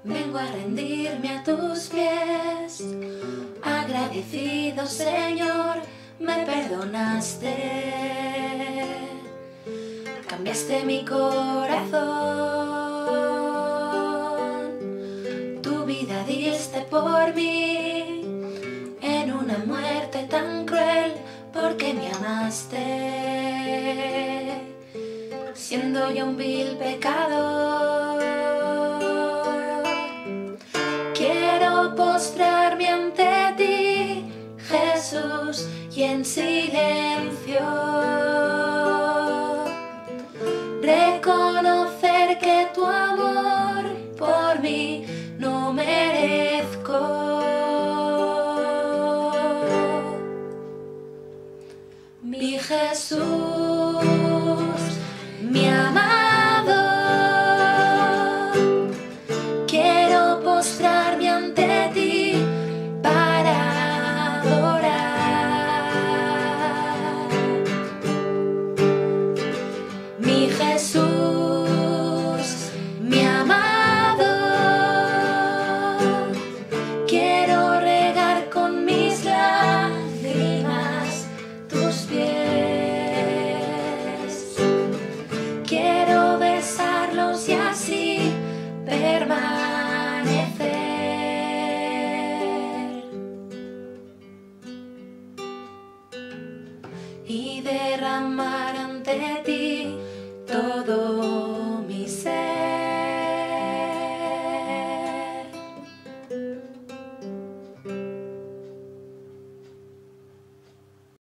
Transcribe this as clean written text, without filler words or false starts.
Vengo a rendirme a tus pies, agradecido Señor, me perdonaste, cambiaste mi corazón, tu vida diste por mí, en una muerte tan cruel, porque me amaste, siendo yo un vil pecador. Quiero postrarme ante ti, Jesús, y en silencio reconocer que tu amor por mí no merezco. Mi Jesús, mi amado, quiero postrarme ante ti para adorar. Mi Jesús, mi amado, quiero regar con mis lágrimas tus pies, quiero besarlos y así permanecer y derramar ante ti